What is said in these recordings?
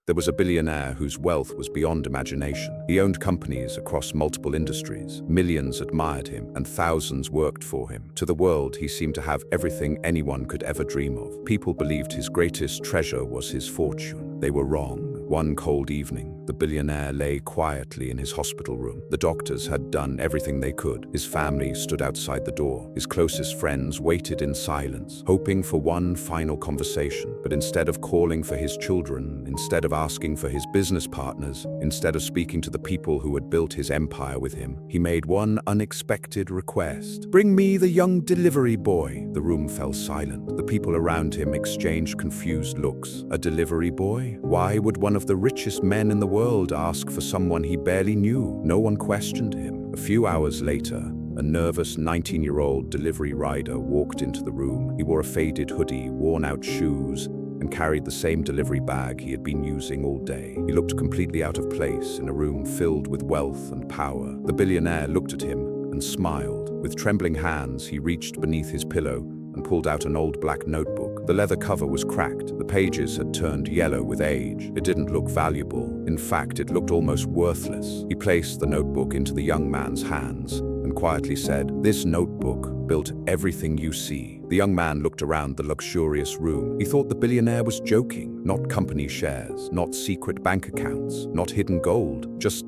There was a billionaire whose wealth was beyond imagination. He owned companies across multiple industries. Millions admired him, and thousands worked for him. To the world, he seemed to have everything anyone could ever dream of. People believed his greatest treasure was his fortune. They were wrong. One cold evening, the billionaire lay quietly in his hospital room. The doctors had done everything they could. His family stood outside the door. His closest friends waited in silence, hoping for one final conversation. But instead of calling for his children, instead of asking for his business partners, instead of speaking to the people who had built his empire with him, he made one unexpected request. "Bring me the young delivery boy." The room fell silent. The people around him exchanged confused looks. A delivery boy? Why would one of the richest men in the world ask for someone he barely knew? No one questioned him. A few hours later, a nervous 19-year-old delivery rider walked into the room. He wore a faded hoodie, worn-out shoes, and carried the same delivery bag he had been using all day. He looked completely out of place in a room filled with wealth and power. The billionaire looked at him and smiled. With trembling hands, he reached beneath his pillow and pulled out an old black notebook. The leather cover was cracked. The pages had turned yellow with age. It didn't look valuable. In fact, it looked almost worthless. He placed the notebook into the young man's hands and quietly said, "This notebook built everything you see." The young man looked around the luxurious room. He thought the billionaire was joking. Not company shares, not secret bank accounts, not hidden gold, just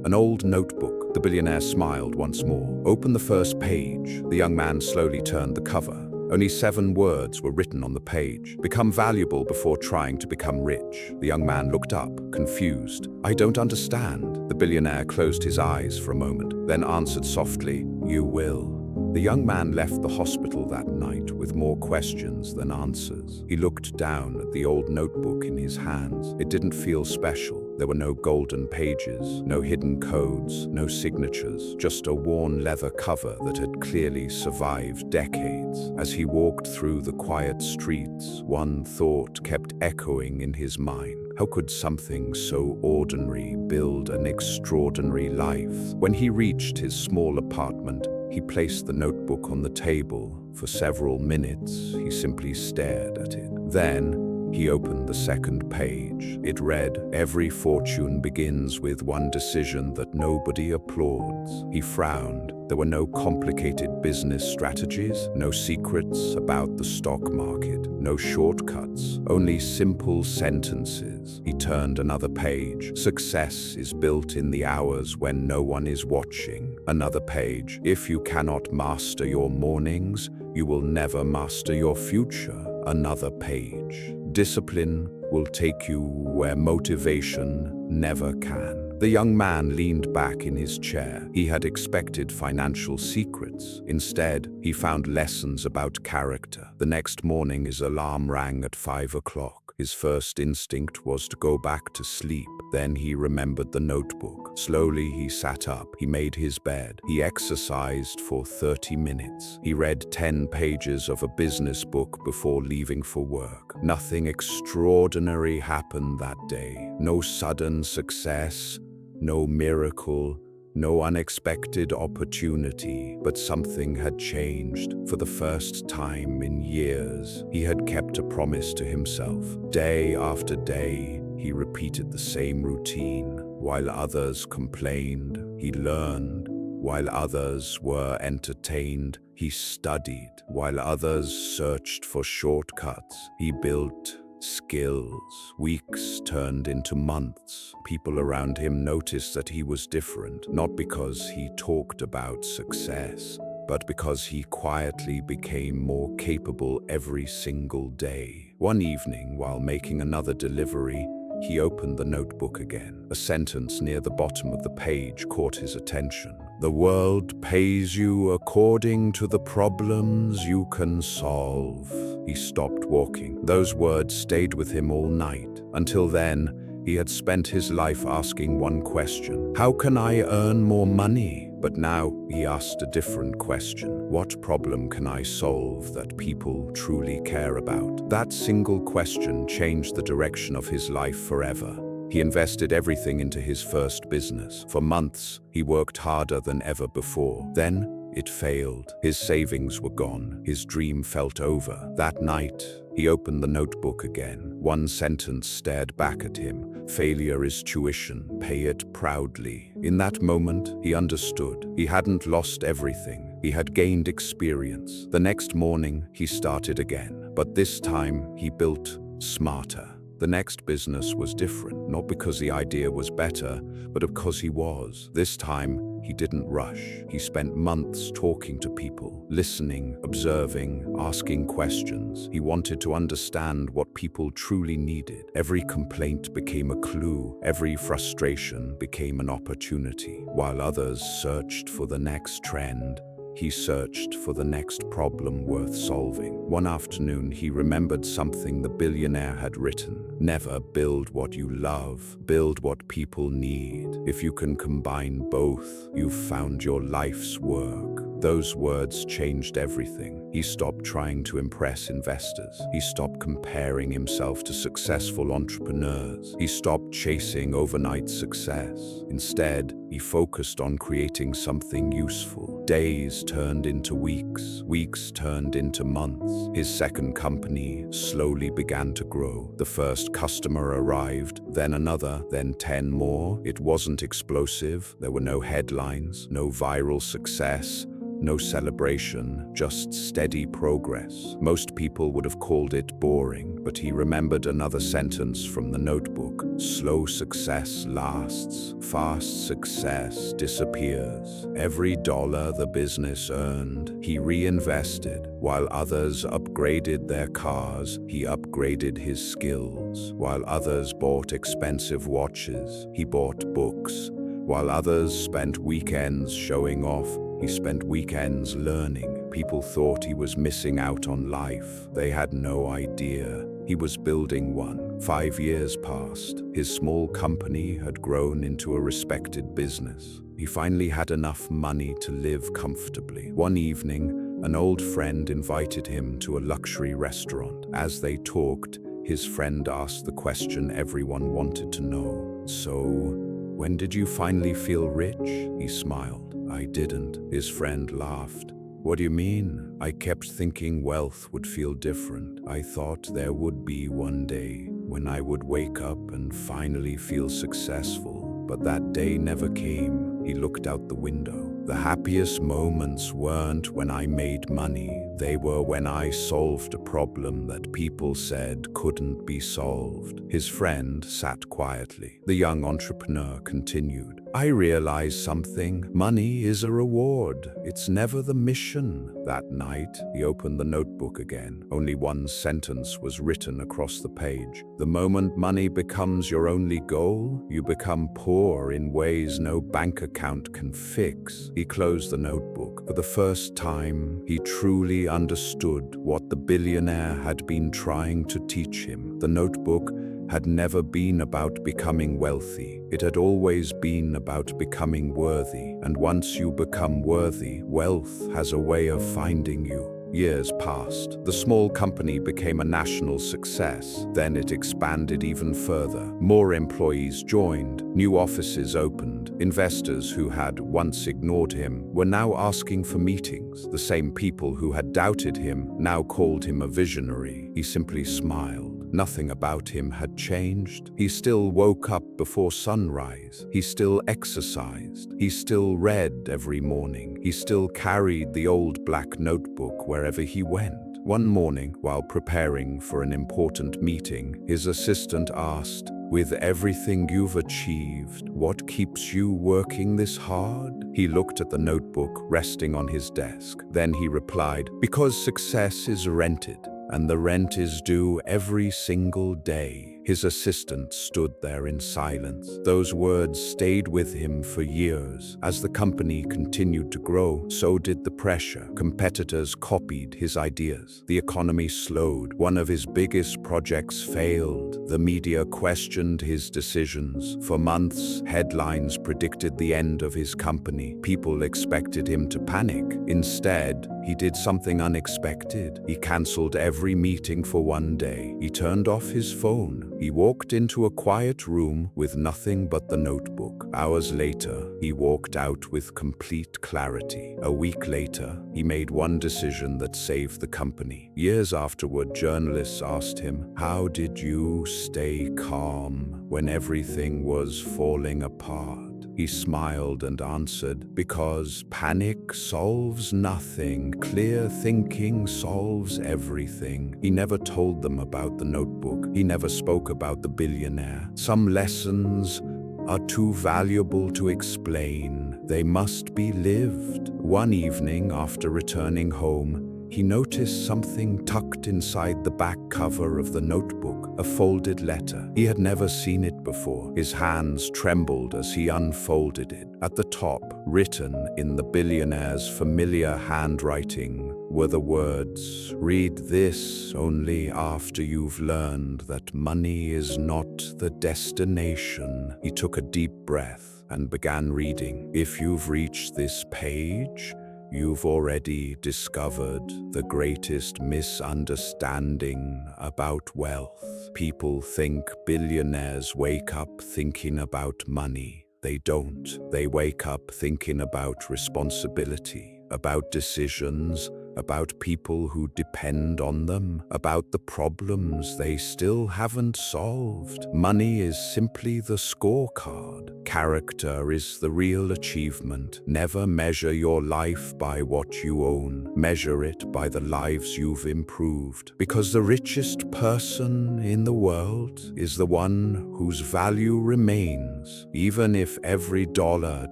an old notebook. The billionaire smiled once more. "Open the first page." The young man slowly turned the cover. Only 7 words were written on the page. "Become valuable before trying to become rich." The young man looked up, confused. "I don't understand." The billionaire closed his eyes for a moment, then answered softly, "You will." The young man left the hospital that night with more questions than answers. He looked down at the old notebook in his hands. It didn't feel special. There were no golden pages, no hidden codes, no signatures, just a worn leather cover that had clearly survived decades. As he walked through the quiet streets, one thought kept echoing in his mind. How could something so ordinary build an extraordinary life? When he reached his small apartment, he placed the notebook on the table. For several minutes, he simply stared at it. Then, he opened the second page. It read, "Every fortune begins with one decision that nobody applauds." He frowned. There were no complicated business strategies, no secrets about the stock market, no shortcuts, only simple sentences. He turned another page. "Success is built in the hours when no one is watching." Another page. "If you cannot master your mornings, you will never master your future." Another page. "Discipline will take you where motivation never can." The young man leaned back in his chair. He had expected financial secrets. Instead, he found lessons about character. The next morning, his alarm rang at 5 o'clock. His first instinct was to go back to sleep. Then he remembered the notebook. Slowly, he sat up. He made his bed. He exercised for 30 minutes. He read 10 pages of a business book before leaving for work. Nothing extraordinary happened that day. No sudden success, no miracle, no unexpected opportunity, but something had changed. For the first time in years, he had kept a promise to himself. Day after day, he repeated the same routine. While others complained, he learned. While others were entertained, he studied. While others searched for shortcuts, he built skills. Weeks turned into months. People around him noticed that he was different, not because he talked about success, but because he quietly became more capable every single day. One evening, while making another delivery, he opened the notebook again. A sentence near the bottom of the page caught his attention. "The world pays you according to the problems you can solve." He stopped walking. Those words stayed with him all night. Until then, he had spent his life asking one question: how can I earn more money? But now he asked a different question: what problem can I solve that people truly care about? That single question changed the direction of his life forever. He invested everything into his first business. For months, he worked harder than ever before. Then, it failed. His savings were gone. His dream felt over. That night, he opened the notebook again. One sentence stared back at him: Failure is tuition, pay it proudly. In that moment, he understood. He hadn't lost everything. He had gained experience. The next morning, he started again. But this time, he built smarter. The next business was different, not because the idea was better, but because he was. This time, he didn't rush. He spent months talking to people, listening, observing, asking questions. He wanted to understand what people truly needed. Every complaint became a clue. Every frustration became an opportunity. While others searched for the next trend, he searched for the next problem worth solving. One afternoon, he remembered something the billionaire had written. Never build what you love, build what people need. If you can combine both, you've found your life's work. Those words changed everything. He stopped trying to impress investors. He stopped comparing himself to successful entrepreneurs. He stopped chasing overnight success. Instead, he focused on creating something useful. Days turned into weeks. Weeks turned into months. His second company slowly began to grow. The first customer arrived, then another, then 10 more. It wasn't explosive. There were no headlines, no viral success, no celebration, just steady progress. Most people would have called it boring, but he remembered another sentence from the notebook. Slow success lasts, fast success disappears. Every dollar the business earned, he reinvested. While others upgraded their cars, he upgraded his skills. While others bought expensive watches, he bought books. While others spent weekends showing off, he spent weekends learning. People thought he was missing out on life. They had no idea. He was building one. 5 years passed. His small company had grown into a respected business. He finally had enough money to live comfortably. One evening, an old friend invited him to a luxury restaurant. As they talked, his friend asked the question everyone wanted to know. So, when did you finally feel rich? He smiled. I didn't. His friend laughed. What do you mean? I kept thinking wealth would feel different. I thought there would be one day when I would wake up and finally feel successful. But that day never came. He looked out the window. The happiest moments weren't when I made money. They were when I solved a problem that people said couldn't be solved. His friend sat quietly. The young entrepreneur continued. I realized something. Money is a reward. It's never the mission. That night, he opened the notebook again. Only one sentence was written across the page. The moment money becomes your only goal, you become poor in ways no bank account can fix. He closed the notebook. For the first time, he truly understood what the billionaire had been trying to teach him. The notebook had never been about becoming wealthy. It had always been about becoming worthy. And once you become worthy, wealth has a way of finding you. Years passed. The small company became a national success. Then it expanded even further. More employees joined. New offices opened. Investors who had once ignored him were now asking for meetings. The same people who had doubted him now called him a visionary. He simply smiled. Nothing about him had changed. He still woke up before sunrise. He still exercised. He still read every morning. He still carried the old black notebook wherever he went. One morning, while preparing for an important meeting, his assistant asked, "With everything you've achieved, what keeps you working this hard?" He looked at the notebook resting on his desk. Then he replied, "Because success is rented, and the rent is due every single day." His assistant stood there in silence. Those words stayed with him for years. As the company continued to grow, so did the pressure. Competitors copied his ideas. The economy slowed. One of his biggest projects failed. The media questioned his decisions. For months, headlines predicted the end of his company. People expected him to panic. Instead, he did something unexpected. He canceled every meeting for one day. He turned off his phone. He walked into a quiet room with nothing but the notebook. Hours later, he walked out with complete clarity. A week later, he made one decision that saved the company. Years afterward, journalists asked him, "How did you stay calm when everything was falling apart?" He smiled and answered, "Because panic solves nothing. Clear thinking solves everything." He never told them about the notebook. He never spoke about the billionaire. Some lessons are too valuable to explain. They must be lived. One evening, after returning home, he noticed something tucked inside the back cover of the notebook, a folded letter. He had never seen it before. His hands trembled as he unfolded it. At the top, written in the billionaire's familiar handwriting, were the words, "Read this only after you've learned that money is not the destination." He took a deep breath and began reading. "If you've reached this page, you've already discovered the greatest misunderstanding about wealth. People think billionaires wake up thinking about money. They don't. They wake up thinking about responsibility, about decisions, about people who depend on them, about the problems they still haven't solved. Money is simply the scorecard. Character is the real achievement. Never measure your life by what you own. Measure it by the lives you've improved. Because the richest person in the world is the one whose value remains, even if every dollar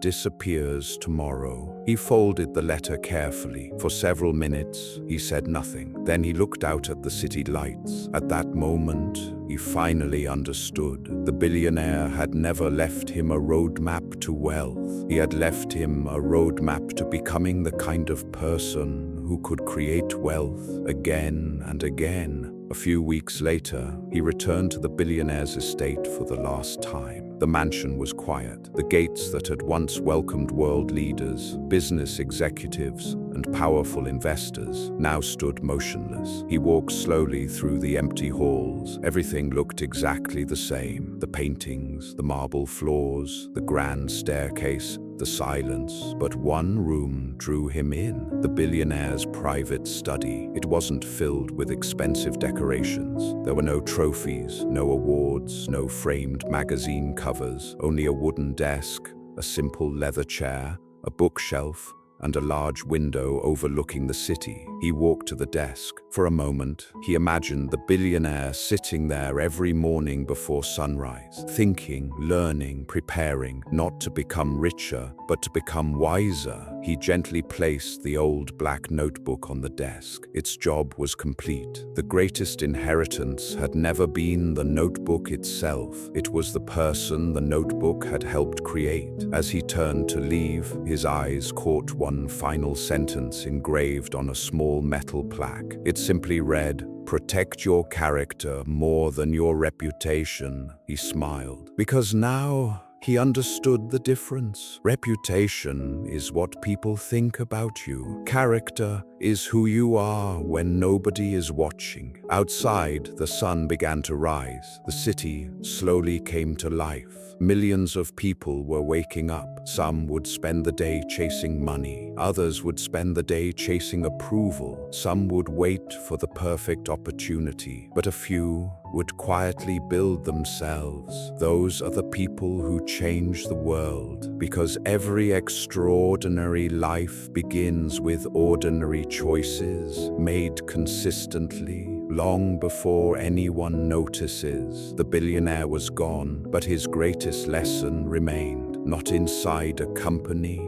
disappears tomorrow." He folded the letter carefully. For several minutes, he said nothing. Then he looked out at the city lights. At that moment, he finally understood. The billionaire had never left him a roadmap to wealth. He had left him a roadmap to becoming the kind of person who could create wealth again and again. A few weeks later, he returned to the billionaire's estate for the last time. The mansion was quiet. The gates that had once welcomed world leaders, business executives, and powerful investors now stood motionless. He walked slowly through the empty halls. Everything looked exactly the same. The paintings, the marble floors, the grand staircase, the silence. But one room drew him in, the billionaire's private study. It wasn't filled with expensive decorations. There were no trophies, no awards, no framed magazine covers, only a wooden desk, a simple leather chair, a bookshelf, and a large window overlooking the city. He walked to the desk. For a moment, he imagined the billionaire sitting there every morning before sunrise, thinking, learning, preparing, not to become richer, but to become wiser. He gently placed the old black notebook on the desk. Its job was complete. The greatest inheritance had never been the notebook itself. It was the person the notebook had helped create. As he turned to leave, his eyes caught one final sentence engraved on a small metal plaque. It simply read, "Protect your character more than your reputation." He smiled, because now he understood the difference. Reputation is what people think about you. Character is who you are when nobody is watching. Outside, the sun began to rise. The city slowly came to life. Millions of people were waking up. Some would spend the day chasing money. Others would spend the day chasing approval. Some would wait for the perfect opportunity. But a few would quietly build themselves. Those are the people who change the world, because every extraordinary life begins with ordinary choices made consistently. Long before anyone notices, the billionaire was gone, but his greatest lesson remained. Not inside a company,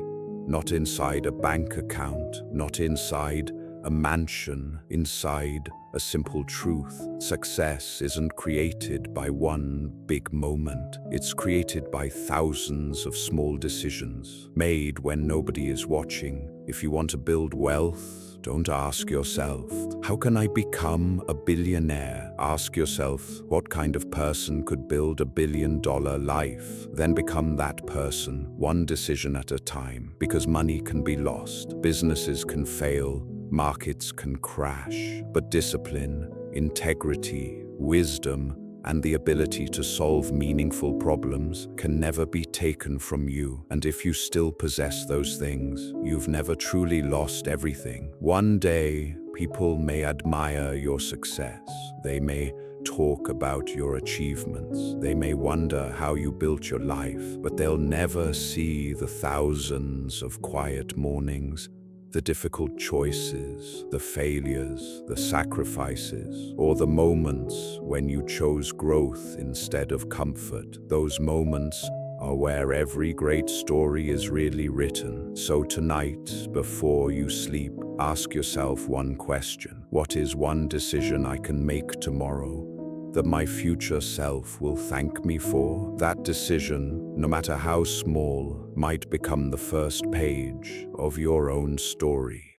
not inside a bank account, not inside a mansion, inside a simple truth. Success isn't created by one big moment. It's created by thousands of small decisions, made when nobody is watching. If you want to build wealth, don't ask yourself, "How can I become a billionaire?" Ask yourself, what kind of person could build $1 billion life? Then become that person, one decision at a time. Because money can be lost, businesses can fail, markets can crash, but discipline, integrity, wisdom, and the ability to solve meaningful problems can never be taken from you. And if you still possess those things, you've never truly lost everything. One day, people may admire your success. They may talk about your achievements. They may wonder how you built your life, but they'll never see the thousands of quiet mornings, the difficult choices, the failures, the sacrifices, or the moments when you chose growth instead of comfort. Those moments are where every great story is really written. So tonight, before you sleep, ask yourself one question. What is one decision I can make tomorrow that my future self will thank me for? That decision, no matter how small, might become the first page of your own story.